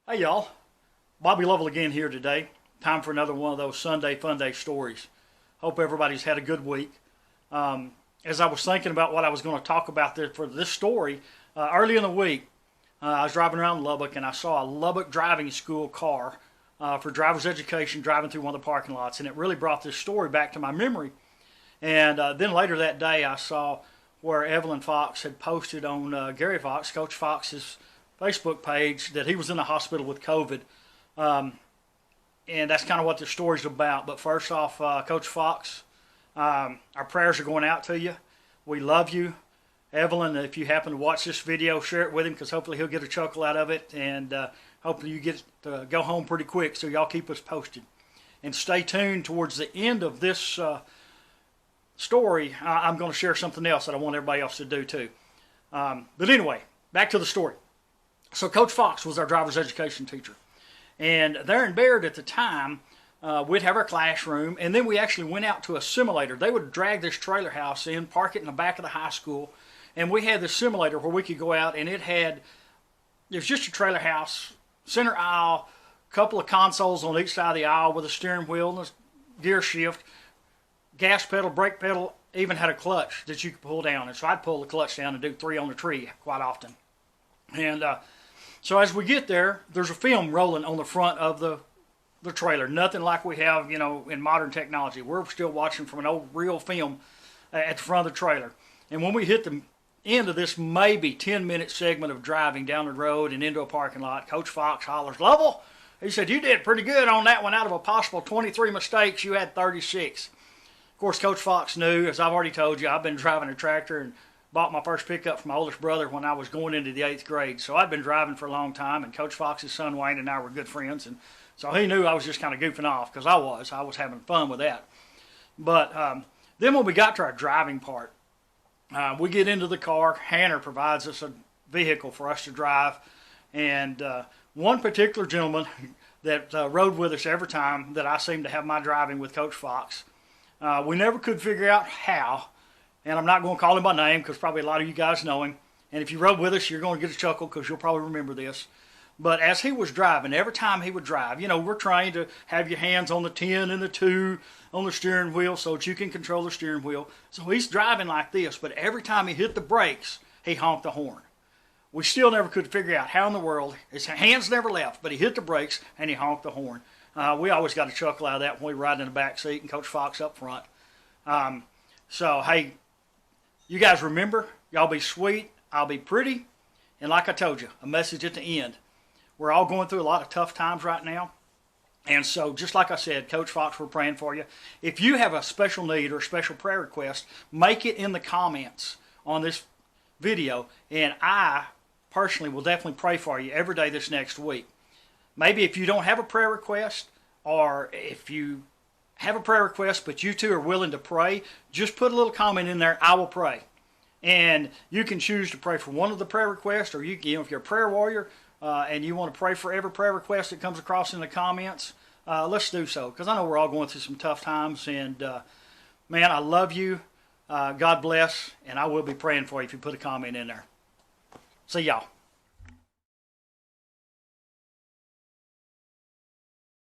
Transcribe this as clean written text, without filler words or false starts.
Hey y'all, Bobby Lovell again here today. Time for another one of those Sunday Fun Day stories. Hope everybody's had a good week. As I was thinking about what I was going to talk about for this story, early in the week, I was driving around Lubbock and I saw a Lubbock driving school car for driver's education driving through one of the parking lots, and it really brought this story back to my memory. And then later that day, I saw where Evelyn Fox had posted on Gary Fox, Coach Fox's Facebook page, that he was in the hospital with COVID. And that's kind of what the story's about. But first off, Coach Fox, our prayers are going out to you. We love you. Evelyn, if you happen to watch this video, share it with him, because hopefully he'll get a chuckle out of it. And hopefully you get to go home pretty quick, so y'all keep us posted. And stay tuned towards the end of this story. I'm going to share something else that I want everybody else to do too. But anyway, back to the story. So Coach Fox was our driver's education teacher. And there in Baird at the time, we'd have our classroom, and then we actually went out to a simulator. They would drag this trailer house in, park it in the back of the high school, and we had this simulator where we could go out, and it was just a trailer house, center aisle, couple of consoles on each side of the aisle with a steering wheel and a gear shift, gas pedal, brake pedal, even had a clutch that you could pull down. And so I'd pull the clutch down and do 3 on the tree quite often. And so as we get there, there's a film rolling on the front of the trailer. Nothing like we have, in modern technology. We're still watching from an old reel film at the front of the trailer. And when we hit the end of this maybe 10-minute segment of driving down the road and into a parking lot, Coach Fox hollers, "Lovell," he said, "you did pretty good on that one. Out of a possible 23 mistakes, you had 36. Of course, Coach Fox knew, as I've already told you, I've been driving a tractor and bought my first pickup from my oldest brother when I was going into the 8th grade. So I'd been driving for a long time, and Coach Fox's son Wayne and I were good friends. And so he knew I was just kind of goofing off, because I was having fun with that. But then when we got to our driving part, we get into the car. Hanner provides us a vehicle for us to drive. And one particular gentleman that rode with us every time that I seemed to have my driving with Coach Fox, we never could figure out how. And I'm not going to call him by name, because probably a lot of you guys know him. And if you rode with us, you're going to get a chuckle, because you'll probably remember this. But as he was driving, every time he would drive, we're trained to have your hands on the 10 and the 2 on the steering wheel so that you can control the steering wheel. So he's driving like this, but every time he hit the brakes, he honked the horn. We still never could figure out how in the world. His hands never left, but he hit the brakes and he honked the horn. We always got a chuckle out of that when we were riding in the back seat and Coach Fox up front. So, hey, you guys remember, y'all be sweet, I'll be pretty, and like I told you, a message at the end. We're all going through a lot of tough times right now, and so just like I said, Coach Fox, we're praying for you. If you have a special need or a special prayer request, make it in the comments on this video, and I personally will definitely pray for you every day this next week. Maybe if you don't have a prayer request, or if you have a prayer request, but you two are willing to pray, just put a little comment in there, "I will pray." And you can choose to pray for one of the prayer requests, or if you're a prayer warrior and you want to pray for every prayer request that comes across in the comments, let's do so, because I know we're all going through some tough times. And man, I love you. God bless, and I will be praying for you if you put a comment in there. See y'all.